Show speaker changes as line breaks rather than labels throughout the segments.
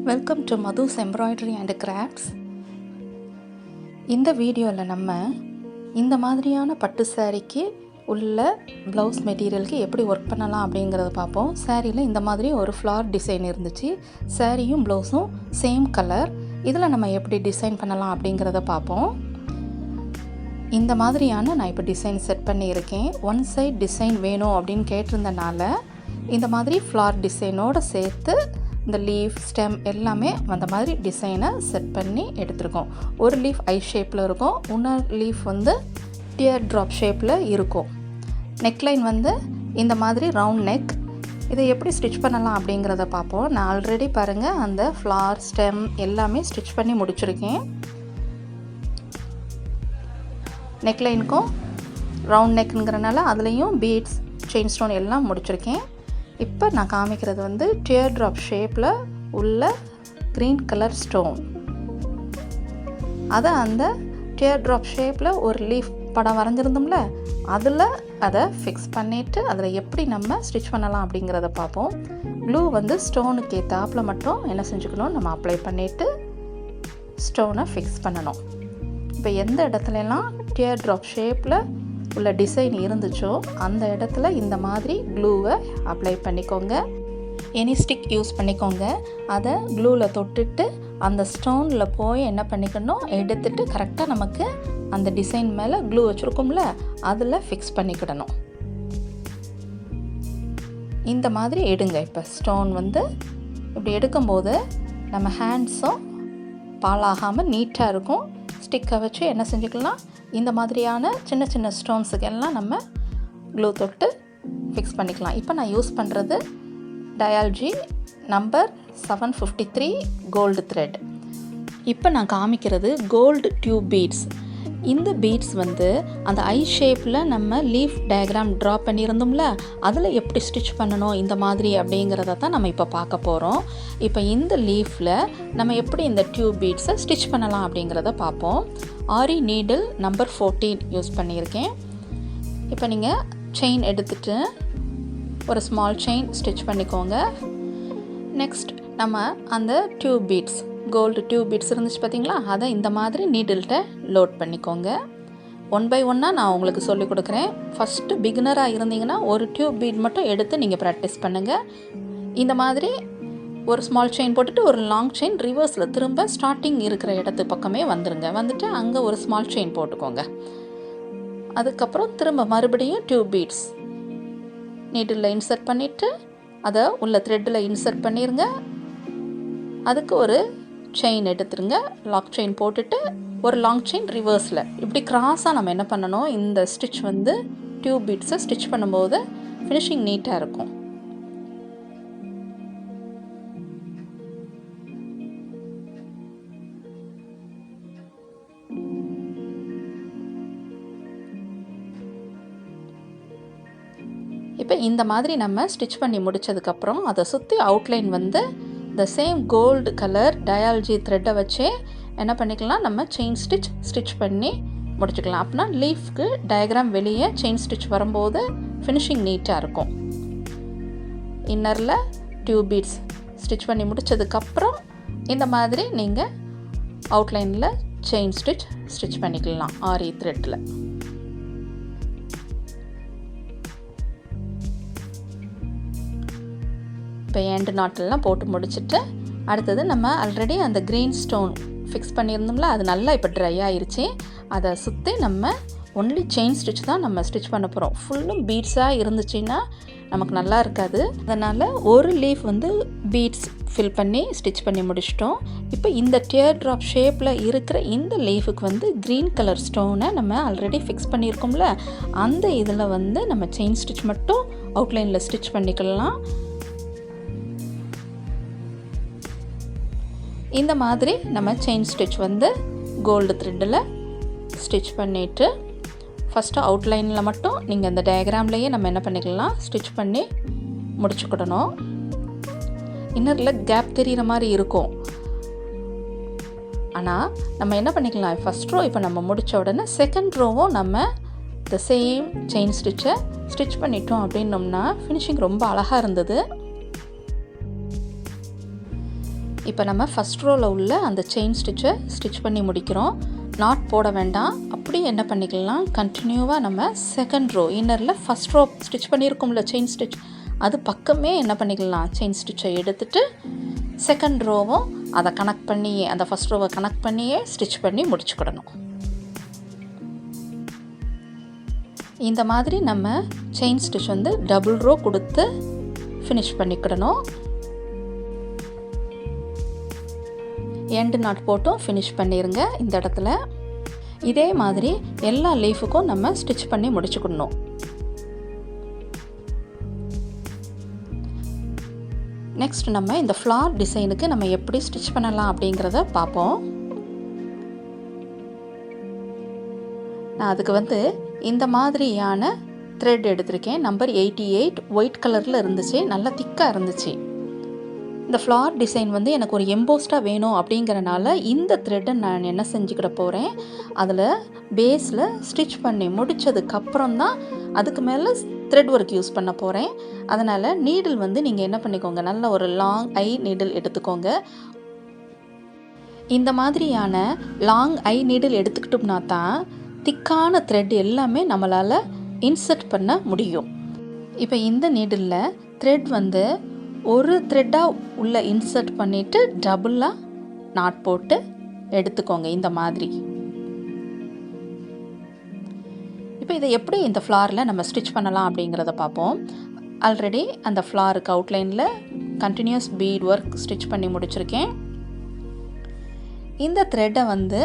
Welcome to MathusEmbroideryCrafts. இந்த வீடியோவில் நம்ம இந்த மாதிரியான பட்டு சாரீக்கு உள்ள ப்ளவுஸ் மெட்டீரியலுக்கு எப்படி ஒர்க் பண்ணலாம் அப்படிங்கிறத பார்ப்போம். சாரியில் இந்த மாதிரி ஒரு ஃப்ளார் டிசைன் இருந்துச்சு. சாரியும் ப்ளவுஸும் சேம் கலர். இதில் நம்ம எப்படி டிசைன் பண்ணலாம் அப்படிங்கிறத பார்ப்போம். இந்த மாதிரியான நான் இப்போ டிசைன் செட் பண்ணியிருக்கேன். ஒன் சைட் டிசைன் வேணும் அப்படின்னு கேட்டிருந்தனால இந்த மாதிரி ஃப்ளார் டிசைனோடு சேர்த்து இந்த லீஃப் ஸ்டெம் எல்லாமே அந்த மாதிரி டிசைனை செட் பண்ணி எடுத்துருக்கோம். ஒரு லீஃப் ஐ ஷேப்பில் இருக்கும், இன்னொரு லீஃப் வந்து டியர் ட்ராப் ஷேப்பில் இருக்கும். நெக்லைன் வந்து இந்த மாதிரி ரவுண்ட் நெக். இதை எப்படி ஸ்டிச் பண்ணலாம் அப்படிங்கிறத பார்ப்போம். நான் ஆல்ரெடி பாருங்கள் அந்த ஃப்ளார் ஸ்டெம் எல்லாமே ஸ்டிச் பண்ணி முடிச்சிருக்கேன். நெக்லைனுக்கும் ரவுண்ட் நெக்குங்கிறனால அதுலேயும் பீட்ஸ் செயின் ஸ்டோன் எல்லாம் முடிச்சிருக்கேன். இப்போ நான் காமிக்கிறது வந்து டியர் ட்ராப் ஷேப்பில் உள்ள க்ரீன் கலர் ஸ்டோன். அதை அந்த டியர் ட்ராப் ஷேப்பில் ஒரு லீஃப் படம் வரைஞ்சிருந்தோம்ல, அதில் அதை ஃபிக்ஸ் பண்ணிவிட்டு அதில் எப்படி நம்ம ஸ்டிச் பண்ணலாம் அப்படிங்கிறத பார்ப்போம். க்ளூ வந்து ஸ்டோனுக்கு ஏற்றாப்பில் மட்டும் என்ன செஞ்சுக்கணும், நம்ம அப்ளை பண்ணிவிட்டு ஸ்டோனை ஃபிக்ஸ் பண்ணணும். இப்போ எந்த இடத்துலலாம் டியர் ட்ராப் ஷேப்பில் உள்ள டிசைன் இருந்துச்சோ அந்த இடத்துல இந்த மாதிரி க்ளூவை அப்ளை பண்ணிக்கோங்க. எனி ஸ்டிக் யூஸ் பண்ணிக்கோங்க. அதை க்ளூவில் தொட்டுட்டு அந்த ஸ்டோனில் போய் என்ன பண்ணிக்கணும், எடுத்துட்டு கரெக்டாக நமக்கு அந்த டிசைன் மேலே க்ளூ வச்சுருக்கோம்ல அதில் ஃபிக்ஸ் பண்ணிக்கிடணும். இந்த மாதிரி எடுங்க. இப்போ ஸ்டோன் வந்து இப்படி எடுக்கும்போது நம்ம ஹேண்ட்ஸும் பாலாகாமல் நீட்டாக இருக்கும். ஸ்டிக்கை வச்சு என்ன செஞ்சுக்கலாம், இந்த மாதிரியான சின்ன சின்ன ஸ்டோன்ஸுக்கு எல்லாம் நம்ம க்ளூ தொட்டு ஃபிக்ஸ் பண்ணிக்கலாம். இப்போ நான் யூஸ் பண்ணுறது டயால்ஜி நம்பர் 753 கோல்டு த்ரெட். இப்போ நான் காமிக்கிறது கோல்டு டியூப் பீட்ஸ். இந்த பீட்ஸ் வந்து அந்த ஐ ஷேப்பில் நம்ம லீஃப் டயக்ராம் ட்ரா பண்ணியிருந்தோம்ல, அதில் எப்படி ஸ்டிச் பண்ணணும் இந்த மாதிரி அப்படிங்கிறத தான் நம்ம இப்போ பார்க்க போகிறோம். இப்போ இந்த லீஃபில் நம்ம எப்படி இந்த டியூப் பீட்ஸை ஸ்டிச் பண்ணலாம் அப்படிங்கிறத பார்ப்போம். ஆரி நீடில் நம்பர் 14 யூஸ் பண்ணியிருக்கேன். இப்போ நீங்கள் செயின் எடுத்துகிட்டு ஒரு ஸ்மால் செயின் ஸ்டிச் பண்ணிக்கோங்க. நெக்ஸ்ட் நம்ம அந்த tube beads, gold tube beads இருந்துச்சு பார்த்தீங்களா, அதை இந்த மாதிரி நீடில்கிட்ட லோட் பண்ணிக்கோங்க. ஒன் பை ஒன்னாக நான் உங்களுக்கு சொல்லிக் கொடுக்குறேன். ஃபஸ்ட்டு பிகினராக இருந்தீங்கன்னா ஒரு டியூப் பீட் மட்டும் எடுத்து நீங்கள் ப்ராக்டிஸ் பண்ணுங்கள். இந்த மாதிரி ஒரு ஸ்மால் செயின் போட்டுட்டு ஒரு லாங் செயின் ரிவர்ஸில் திரும்ப ஸ்டார்டிங் இருக்கிற இடத்து பக்கமே வந்துடுங்க. வந்துட்டு அங்கே ஒரு ஸ்மால் செயின் போட்டுக்கோங்க. அதுக்கப்புறம் திரும்ப மறுபடியும் டியூப் பீட்ஸ் நீடிலில் இன்சர்ட் பண்ணிவிட்டு அதை உள்ள த்ரெட்டில் இன்சர்ட் பண்ணிடுங்க. அதுக்கு ஒரு செயின் எடுத்துருங்க, லாக் செயின் போட்டுட்டு ஒரு லாங் செயின் ரிவர்ஸில் இப்படி கிராஸாக நம்ம என்ன பண்ணணும், இந்த ஸ்டிச் வந்து டியூப் பீட்ஸை ஸ்டிச் பண்ணும்போது ஃபினிஷிங் நீட்டாக இருக்கும். இப்போ இந்த மாதிரி நம்ம ஸ்டிச் பண்ணி முடித்ததுக்கப்புறம் அதை சுற்றி அவுட்லைன் வந்து இந்த சேம் கோல்டு கலர் டயால்ஜி த்ரெட்டை வச்சே என்ன பண்ணிக்கலாம், நம்ம செயின் ஸ்டிச் பண்ணி முடிச்சுக்கலாம். அப்படின்னா லீஃப்க்கு டயக்ராம் வெளியே செயின் ஸ்டிச் வரும்போது ஃபினிஷிங் நீட்டாக இருக்கும். இன்னரில் டியூப் பீட்ஸ் ஸ்டிச் பண்ணி முடித்ததுக்கப்புறம் இந்த மாதிரி நீங்கள் அவுட்லைனில் செயின் ஸ்டிச் பண்ணிக்கலாம் ஆரி த்ரெட்டில். இப்போ எண்டு நாட்டெல்லாம் போட்டு முடிச்சுட்டு அடுத்தது நம்ம ஆல்ரெடி அந்த க்ரீன் ஸ்டோன் ஃபிக்ஸ் பண்ணியிருந்தோம்ல, அது நல்லா இப்போ ட்ரை ஆயிடுச்சு. அதை சுற்றி நம்ம ஒன்லி செயின் ஸ்டிச் தான் நம்ம ஸ்டிச் பண்ண போகிறோம். ஃபுல்லும் பீட்ஸாக இருந்துச்சுன்னா நமக்கு நல்லா இருக்காது. அதனால் ஒரு லீஃப் வந்து பீட்ஸ் ஃபில் பண்ணி ஸ்டிச் பண்ணி முடிச்சிட்டோம். இப்போ இந்த டியர் ட்ராப் ஷேப்பில் இருக்கிற இந்த லீஃபுக்கு வந்து க்ரீன் கலர் ஸ்டோனை நம்ம ஆல்ரெடி ஃபிக்ஸ் பண்ணியிருக்கோம்ல, அந்த இதில் வந்து நம்ம செயின் ஸ்டிச் மட்டும் அவுட்லைனில் ஸ்டிச் பண்ணிக்கலாம். இந்த மாதிரி நம்ம செயின் ஸ்டிச் வந்து கோல்டு த்ரெட்டில் ஸ்டிச் பண்ணிவிட்டு ஃபஸ்ட்டு அவுட்லைனில் மட்டும் நீங்கள் அந்த டயக்ராம்லேயே நம்ம என்ன பண்ணிக்கலாம், ஸ்டிச் பண்ணி முடிச்சுக்கிடணும். இன்னரில் கேப் தெரிகிற மாதிரி இருக்கும். ஆனால் நம்ம என்ன பண்ணிக்கலாம், ஃபஸ்ட் ரோ இப்போ நம்ம முடித்த உடனே செகண்ட் ரோவும் நம்ம இந்த சேம் செயின் ஸ்டிச்சை ஸ்டிச் பண்ணிட்டோம் அப்படின்னோம்னா ஃபினிஷிங் ரொம்ப அழகாக இருந்தது. இப்போ நம்ம ஃபஸ்ட் ரோவில் உள்ள அந்த செயின் ஸ்டிச்சை ஸ்டிச் பண்ணி முடிக்கிறோம். நாட் போட வேண்டாம். அப்படி என்ன பண்ணிக்கலாம், கண்டினியூவாக நம்ம செகண்ட் ரோ இன்னரில் ஃபஸ்ட் ரோ ஸ்டிச் பண்ணியிருக்கோம்ல செயின் ஸ்டிச், அது பக்கமே என்ன பண்ணிக்கலாம், செயின் ஸ்டிச்சை எடுத்துகிட்டு செகண்ட் ரோவும் அதை கனெக்ட் பண்ணியே, அந்த ஃபஸ்ட் ரோவை கனெக்ட் பண்ணியே ஸ்டிச் பண்ணி முடிச்சுக்கிடணும். இந்த மாதிரி நம்ம செயின் ஸ்டிச் வந்து டபுள் ரோ கொடுத்து ஃபினிஷ் பண்ணிக்கிடணும். எண்டு நாட் போட்டும் ஃபினிஷ் பண்ணிடுங்க. இந்த இடத்துல இதே மாதிரி எல்லா லீஃபுக்கும் நம்ம ஸ்டிச் பண்ணி முடிச்சுக்கணும். நெக்ஸ்ட் நம்ம இந்த ஃப்ளார் டிசைனுக்கு நம்ம எப்படி ஸ்டிச் பண்ணலாம் அப்படிங்கிறத பார்ப்போம். நான் அதுக்கு வந்து இந்த மாதிரியான த்ரெட் எடுத்திருக்கேன். நம்பர் 88 ஒயிட் கலரில் இருந்துச்சு, நல்லா திக்காக இருந்துச்சு. இந்த ஃப்ளார் டிசைன் வந்து எனக்கு ஒரு எம்போஸ்டாக வேணும் அப்படிங்கிறனால இந்த த்ரெட்டை நான் என்ன செஞ்சுக்கிட போகிறேன், அதில் பேஸில் ஸ்டிச் பண்ணி முடித்ததுக்கப்புறம் தான் அதுக்கு மேலே த்ரெட் ஒர்க் யூஸ் பண்ண போகிறேன். அதனால் நீடில் வந்து நீங்கள் என்ன பண்ணிக்கோங்க, நல்ல ஒரு லாங் ஐ நீடில் எடுத்துக்கோங்க. இந்த மாதிரியான லாங் ஐ நீடில் எடுத்துக்கிட்டோம்னா தான் திக்கான த்ரெட் எல்லாமே நம்மளால் இன்சர்ட் பண்ண முடியும். இப்போ இந்த நீடிலில் த்ரெட் வந்து ஒரு த்ரெட்டாக உள்ளே இன்சர்ட் பண்ணிவிட்டு டபுளாக நாட் போட்டு எடுத்துக்கோங்க இந்த மாதிரி. இப்போ இதை எப்படி இந்த ஃப்ளாரில் நம்ம ஸ்டிச் பண்ணலாம் அப்படிங்கிறத பார்ப்போம். ஆல்ரெடி அந்த ஃப்ளாருக்கு அவுட்லைனில் கண்டினியூஸ் பீட் ஒர்க் ஸ்டிச் பண்ணி முடிச்சிருக்கேன். இந்த த்ரெட்டை வந்து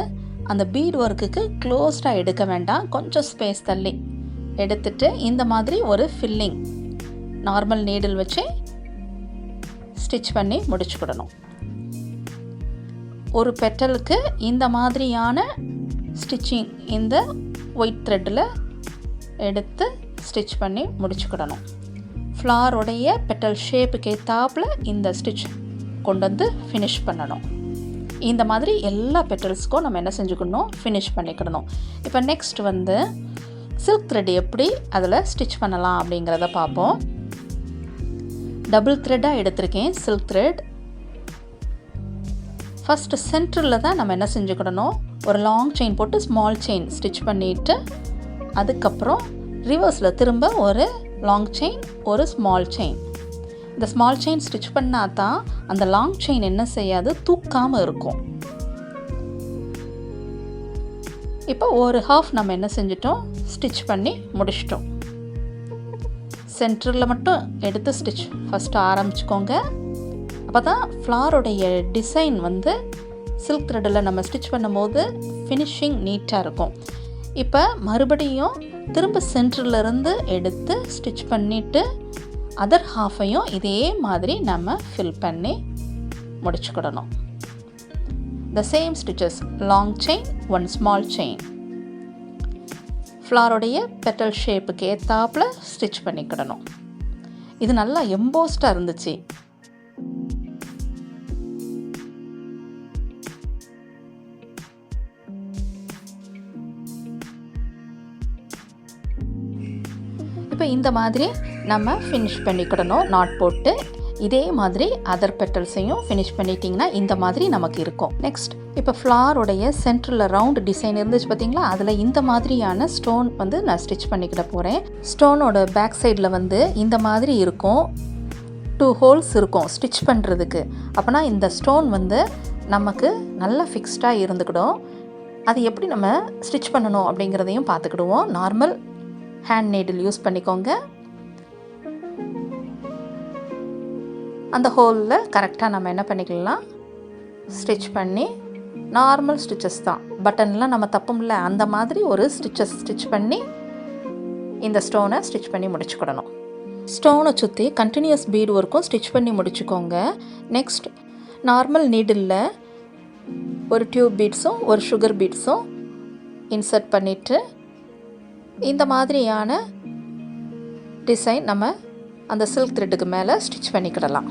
அந்த பீட் ஒர்க்குக்கு க்ளோஸ்டாக எடுக்க வேண்டாம், கொஞ்சம் ஸ்பேஸ் தள்ளி எடுத்துட்டு இந்த மாதிரி ஒரு ஃபில்லிங் நார்மல் நீடில் வச்சு ஸ்டிச் பண்ணி முடிச்சுக்கிடணும். ஒரு பெட்டலுக்கு இந்த மாதிரியான ஸ்டிச்சிங் இந்த ஒயிட் த்ரெட்டில் எடுத்து ஸ்டிச் பண்ணி முடிச்சுக்கிடணும். ஃப்ளாரோடைய பெட்டல் ஷேப்புக்கு ஏற்றாப்பில் இந்த ஸ்டிச் கொண்டு வந்து ஃபினிஷ் பண்ணணும். இந்த மாதிரி எல்லா பெட்டல்ஸ்க்கும் நம்ம என்ன செஞ்சுக்கணும், ஃபினிஷ் பண்ணிக்கிடணும். இப்போ நெக்ஸ்ட் வந்து சில்க் த்ரெட் எப்படி அதில் ஸ்டிச் பண்ணலாம் அப்படிங்கிறத பார்ப்போம். டபுள் த்ரெட்டாக எடுத்திருக்கேன் சில்க் த்ரெட். ஃபஸ்ட்டு சென்டரில் தான் நம்ம என்ன செஞ்சுக்கிடணும், ஒரு லாங் செயின் போட்டு ஸ்மால் செயின் ஸ்டிச் பண்ணிவிட்டு அதுக்கப்புறம் ரிவர்ஸில் திரும்ப ஒரு லாங் செயின் ஒரு ஸ்மால் செயின். இந்த ஸ்மால் செயின் ஸ்டிச் பண்ணால் தான் அந்த லாங் செயின் என்ன செய்யாது, தூக்காமல் இருக்கும். இப்போ ஒரு ஹாஃப் நம்ம என்ன செஞ்சிட்டோம், ஸ்டிச் பண்ணி முடிச்சிட்டோம். சென்டரில் மட்டும் எடுத்து ஸ்டிச் ஃபஸ்ட்டு ஆரம்பிச்சுக்கோங்க. அப்போ தான் ஃப்ளாரோடைய டிசைன் வந்து சில்க் த்ரெட்டில் நம்ம ஸ்டிச் பண்ணும்போது ஃபினிஷிங் நீட்டாக இருக்கும். இப்போ மறுபடியும் திரும்ப சென்டர்லேருந்து எடுத்து ஸ்டிச் பண்ணிவிட்டு அதர் ஹாஃபையும் இதே மாதிரி நம்ம ஃபில் பண்ணி முடிச்சுக்கிடணும். The same stitches, long chain, one small chain. ஃப்ளாரோடைய பெட்டல் ஷேப்புக்கு ஏற்றாப்பில் ஸ்டிச் பண்ணிக்கிடணும். இது நல்லா எம்போஸ்டாக இருந்துச்சு. இப்போ இந்த மாதிரி நம்ம ஃபினிஷ் பண்ணிக்கிடணும் நாட் போட்டு. இதே மாதிரி அதர் பெட்டல்ஸையும் ஃபினிஷ் பண்ணிட்டிங்கன்னா இந்த மாதிரி நமக்கு இருக்கும். நெக்ஸ்ட் இப்போ ஃப்ளாரோடைய சென்டரில் ரவுண்ட் டிசைன் இருந்துச்சு பார்த்தீங்களா, அதில் இந்த மாதிரியான ஸ்டோன் வந்து நான் ஸ்டிச் பண்ணிக்கிட போகிறேன். ஸ்டோனோட பேக் சைடில் வந்து இந்த மாதிரி இருக்கும், 2 ஹோல்ஸ் இருக்கும் ஸ்டிச் பண்ணுறதுக்கு. அப்போனா இந்த ஸ்டோன் வந்து நமக்கு நல்லா ஃபிக்ஸ்டாக இருந்துக்கிடும். அது எப்படி நம்ம ஸ்டிச் பண்ணணும் அப்படிங்கிறதையும் பார்த்துக்கிடுவோம். நார்மல் ஹேண்ட் நீடில் யூஸ் பண்ணிக்கோங்க. அந்த ஹோலில் கரெக்டாக நம்ம என்ன பண்ணிக்கலாம், ஸ்டிச் பண்ணி நார்மல் ஸ்டிச்சஸ் தான், பட்டன்லாம் நம்ம தப்பும்ல, அந்த மாதிரி ஒரு ஸ்டிச் பண்ணி இந்த ஸ்டோனை ஸ்டிச் பண்ணி முடிச்சுக்கிடணும். ஸ்டோனை சுற்றி கண்டினியூஸ் பீட் ஒர்க்கும் ஸ்டிச் பண்ணி முடிச்சுக்கோங்க. நெக்ஸ்ட் நார்மல் நீடில் ஒரு டியூப் பீட்ஸும் ஒரு சுகர் பீட்ஸும் இன்சர்ட் பண்ணிவிட்டு இந்த மாதிரியான டிசைன் நம்ம அந்த சில்க் த்ரெட்டுக்கு மேலே ஸ்டிச் பண்ணிக்கிடலாம்.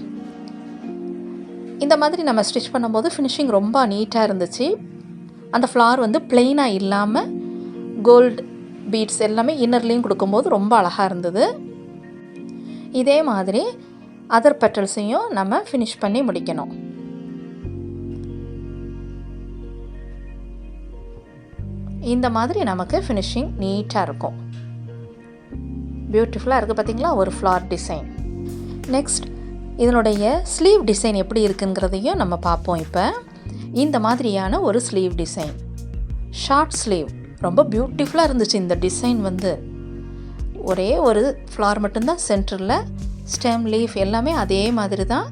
இந்த மாதிரி நம்ம ஸ்டிச் பண்ணும்போது ஃபினிஷிங் ரொம்ப நீட்டாக இருந்துச்சு. அந்த ஃப்ளார் வந்து பிளெயினாக இல்லாமல் கோல்டு பீட்ஸ் எல்லாமே இன்னர்லேயும் கொடுக்கும்போது ரொம்ப அழகாக இருந்தது. இதே மாதிரி அதர் பெட்டல்ஸையும் நம்ம ஃபினிஷ் பண்ணி முடிக்கணும். இந்த மாதிரி நமக்கு ஃபினிஷிங் நீட்டாக இருக்கும். பியூட்டிஃபுல்லாக இருக்குது பார்த்தீங்களா, ஒரு ஃப்ளார் டிசைன். நெக்ஸ்ட் இதனுடைய ஸ்லீவ் டிசைன் எப்படி இருக்குங்கிறதையும் நம்ம பார்ப்போம். இப்போ இந்த மாதிரியான ஒரு ஸ்லீவ் டிசைன், ஷார்ட் ஸ்லீவ், ரொம்ப பியூட்டிஃபுல்லாக இருந்துச்சு. இந்த டிசைன் வந்து ஒரே ஒரு ஃப்ளார் மட்டும்தான் சென்டரில், ஸ்டெம் லீஃப் எல்லாமே அதே மாதிரி தான்.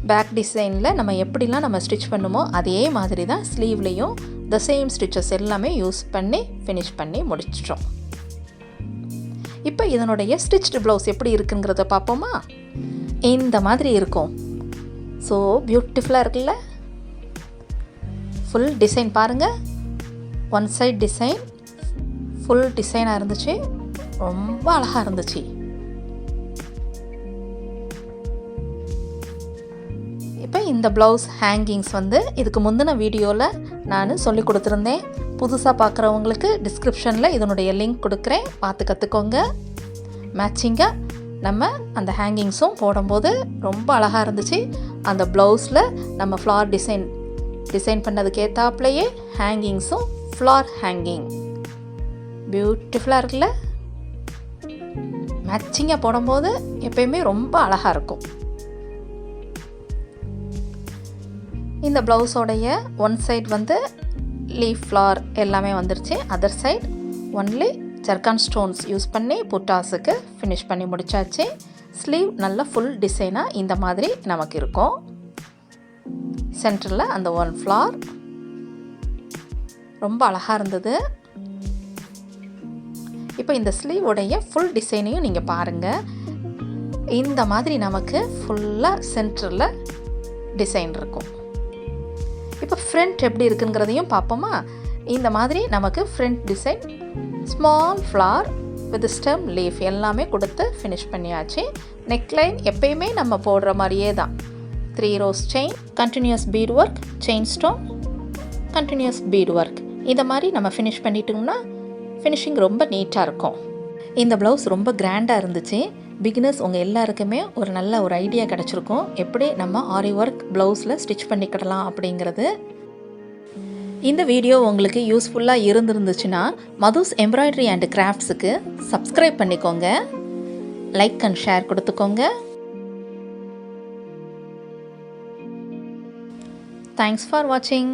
பேக் டிசைனில் நம்ம எப்படிலாம் நம்ம ஸ்டிச் பண்ணுமோ அதே மாதிரி தான் ஸ்லீவ்லேயும் த சேம் ஸ்டிச்சஸ் எல்லாமே யூஸ் பண்ணி ஃபினிஷ் பண்ணி முடிச்சிட்டோம். இப்போ இதனுடைய ஸ்டிச்டு ப்ளவுஸ் எப்படி இருக்குங்கிறத பார்ப்போமா. இந்த மாதிரி இருக்கும். ஸோ பியூட்டிஃபுல்லாக இருக்குல்ல. ஃபுல் டிசைன் பாருங்கள், ஒன் சைட் டிசைன் ஃபுல் டிசைனாக இருந்துச்சு, ரொம்ப அழகாக இருந்துச்சு. இப்போ இந்த ப்ளவுஸ் ஹேங்கிங்ஸ் வந்து இதுக்கு முந்தின வீடியோவில் நான் சொல்லி கொடுத்துருந்தேன். புதுசாக பார்க்குறவங்களுக்கு டிஸ்கிரிப்ஷனில் இதனுடைய லிங்க் கொடுக்குறேன், பார்த்து கற்றுக்கோங்க. மேட்சிங்காக நம்ம அந்த ஹேங்கிங்ஸும் போடும்போது ரொம்ப அழகாக இருந்துச்சு. அந்த ப்ளவுஸில் நம்ம ஃப்ளார் டிசைன் பண்ணதுக்கு ஏற்றாப்புலையே ஹேங்கிங்ஸும் ஃப்ளார் ஹேங்கிங் பியூட்டிஃபுல்லாக இருக்குல்ல. மேட்சிங்காக போடும்போது எப்பயுமே ரொம்ப அழகாக இருக்கும். இந்த ப்ளவுஸோடைய ஒன் சைட் வந்து லீஃப் ஃப்ளார் எல்லாமே வந்துருச்சு. Other side only zircon stones use பண்ணி புட்டாஸுக்கு ஃபினிஷ் பண்ணி முடித்தாச்சு. ஸ்லீவ் நல்ல ஃபுல் டிசைனாக இந்த மாதிரி நமக்கு இருக்கும். சென்டரில் அந்த ஒன் ஃப்ளார் ரொம்ப அழகாக இருந்தது. இப்போ இந்த ஸ்லீவோடைய ஃபுல் டிசைனையும் நீங்கள் பாருங்கள். இந்த மாதிரி நமக்கு ஃபுல்லாக சென்டரில் டிசைன் இருக்கும். இப்போ ஃப்ரண்ட் எப்படி இருக்குங்கிறதையும் பார்ப்போமா. இந்த மாதிரி நமக்கு front design small flower with stem leaf எல்லாமே கொடுத்து ஃபினிஷ் பண்ணியாச்சு. நெக்லைன் எப்பயுமே நம்ம போடுற மாதிரியே தான், 3 rows செயின், continuous bead work, chain stone, continuous bead work. இதை மாதிரி நம்ம ஃபினிஷ் பண்ணிட்டோம்னா ஃபினிஷிங் ரொம்ப நீட்டாக இருக்கும். இந்த ப்ளவுஸ் ரொம்ப கிராண்டாக இருந்துச்சு. பிகினர்ஸ் உங்கள் எல்லாருக்குமே ஒரு நல்ல ஒரு ஐடியா கிடச்சிருக்கும், எப்படி நம்ம ஆரி ஒர்க் ப்ளவுஸில் ஸ்டிச் பண்ணிக்கிடலாம் அப்படிங்கிறது. இந்த வீடியோ உங்களுக்கு யூஸ்ஃபுல்லாக இருந்துருந்துச்சுன்னா மதுஸ் எம்ப்ராய்டரி அண்ட் கிராஃப்ட்ஸுக்கு சப்ஸ்கிரைப் பண்ணிக்கோங்க, லைக் அண்ட் ஷேர் கொடுத்துக்கோங்க. தேங்க்ஸ் ஃபார் வாட்சிங்.